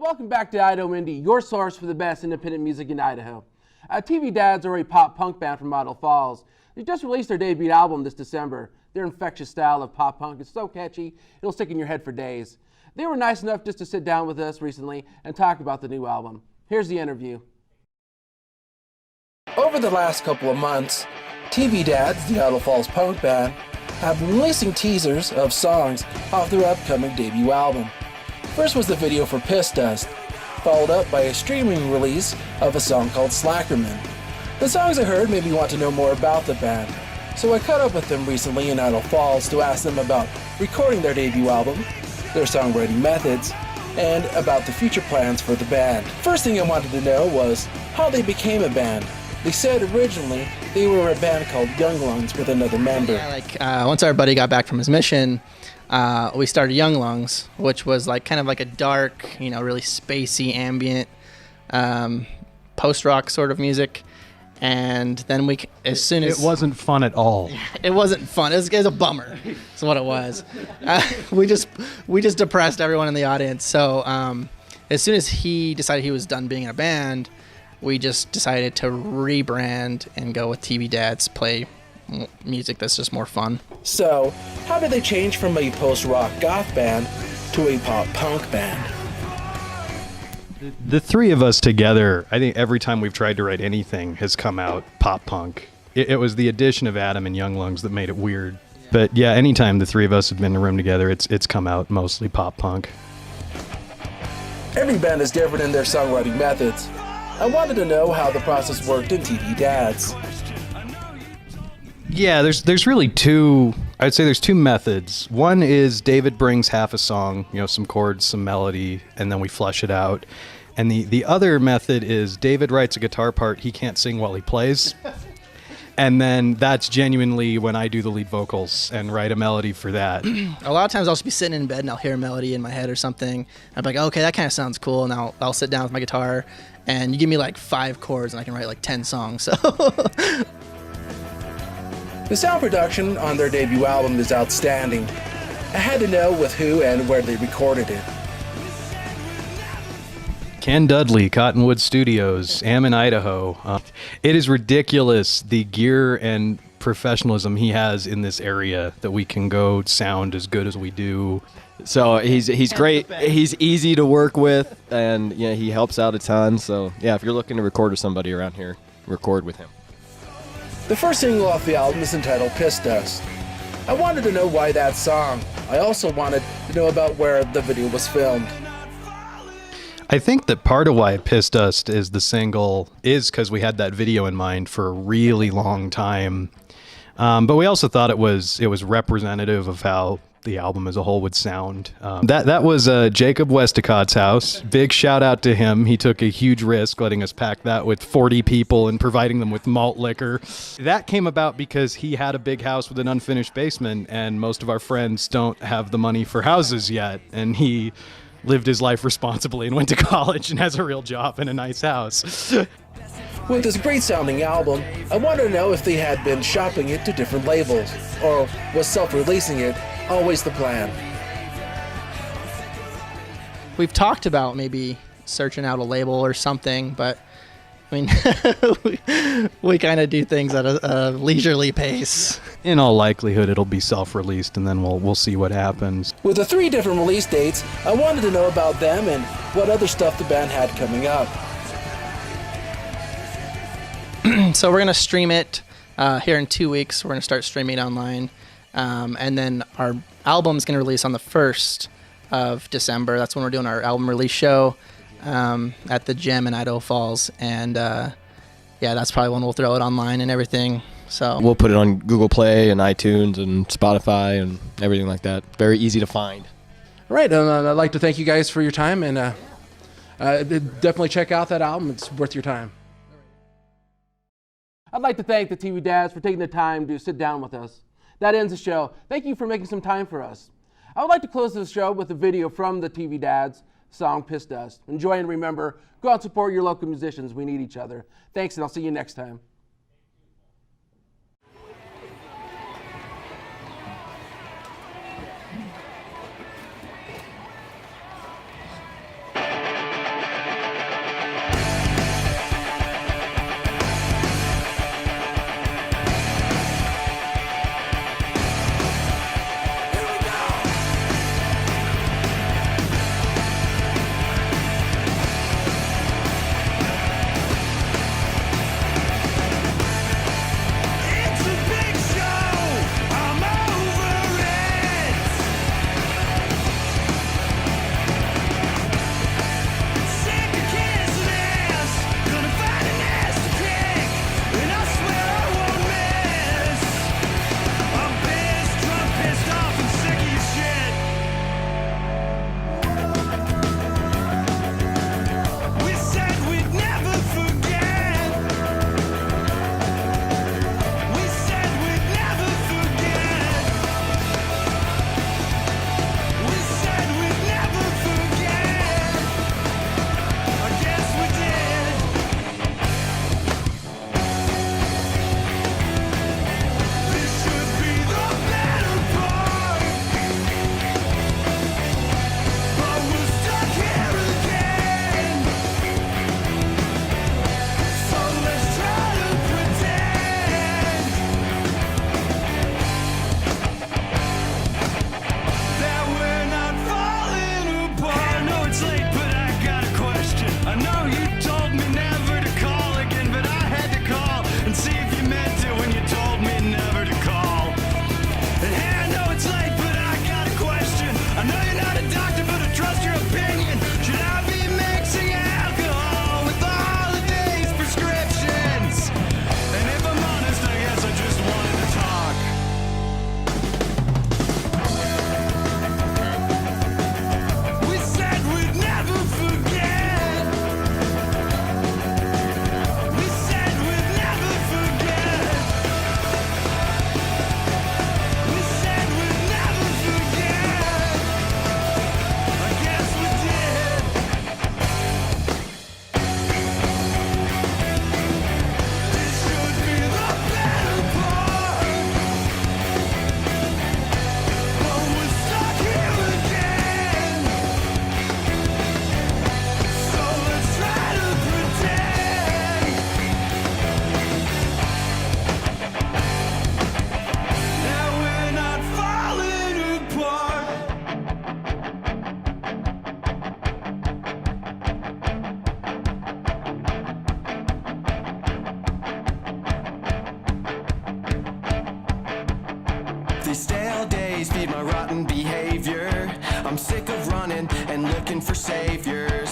Welcome back to Idaho Indie, your source for the best independent music in Idaho. TV Dads are a pop punk band from Idaho Falls. They just released their debut album this December. Their infectious style of pop punk is so catchy, it'll stick in your head for days. They were nice enough just to sit down with us recently and talk about the new album. Here's the interview. Over the last couple of months, TV Dads, the Idaho Falls punk band, have been releasing teasers of songs off their upcoming debut album. First was the video for Piss Dust, followed up by a streaming release of a song called Slackerman. The songs I heard made me want to know more about the band, so I caught up with them recently in Idaho Falls to ask them about recording their debut album, their songwriting methods, and about the future plans for the band. First thing I wanted to know was how they became a band. They said originally they were a band called Young Lungs with another member. Yeah, once our buddy got back from his mission, we started Young Lungs, which was kind of like a dark, really spacey, ambient, post-rock sort of music. And then it wasn't fun at all. It wasn't fun. It was a bummer. That's what it was. We just depressed everyone in the audience. So as soon as he decided he was done being in a band, we just decided to rebrand and go with TV Dads, play music that's just more fun. So, how did they change from a post-rock goth band to a pop-punk band? The three of us together, I think every time we've tried to write anything has come out pop-punk. It was the addition of Adam and Young Lungs that made it weird. But yeah, anytime the three of us have been in a room together, it's come out mostly pop-punk. Every band is different in their songwriting methods. I wanted to know how the process worked in TV Dads. Yeah, there's really I'd say there's two methods. One is David brings half a song, some chords, some melody, and then we flesh it out. And the other method is David writes a guitar part he can't sing while he plays. And then that's genuinely when I do the lead vocals and write a melody for that. A lot of times I'll just be sitting in bed and I'll hear a melody in my head or something. I'm like, okay, that kind of sounds cool. And I'll sit down with my guitar and you give me 5 chords and I can write 10 songs. So the sound production on their debut album is outstanding. I had to know with who and where they recorded it. Ken Dudley, Cottonwood Studios, Ammon, Idaho. It is ridiculous, the gear and professionalism he has in this area, that we can go sound as good as we do. So he's great. He's easy to work with, and he helps out a ton. So yeah, if you're looking to record with somebody around here, record with him. The first single off the album is entitled Piss Dust. I wanted to know why that song. I also wanted to know about where the video was filmed. I think that part of why Piss Dust is the single is because we had that video in mind for a really long time. But we also thought it was representative of how the album as a whole would sound. That was Jacob Westicott's house. Big shout out to him. He took a huge risk letting us pack that with 40 people and providing them with malt liquor. That came about because he had a big house with an unfinished basement, and most of our friends don't have the money for houses yet. And he lived his life responsibly and went to college and has a real job in a nice house. With this great sounding album, I wanted to know if they had been shopping it to different labels, or was self-releasing it always the plan? We've talked about maybe searching out a label or something, but I mean, we kind of do things at a leisurely pace. In all likelihood, it'll be self-released, and then we'll see what happens. With the 3 different release dates, I wanted to know about them and what other stuff the band had coming up. So we're going to stream it here in 2 weeks. We're going to start streaming it online. And then our album's going to release on the 1st of December. That's when we're doing our album release show at the Gem in Idaho Falls. And that's probably when we'll throw it online and everything. So we'll put it on Google Play and iTunes and Spotify and everything like that. Very easy to find. All right. I'd like to thank you guys for your time, and definitely check out that album. It's worth your time. I'd like to thank the TV Dads for taking the time to sit down with us. That ends the show. Thank you for making some time for us. I would like to close this show with a video from the TV Dads song Piss Dust. Enjoy and remember, go out and support your local musicians. We need each other. Thanks, and I'll see you next time. These stale days feed my rotten behavior. I'm sick of running and looking for saviors.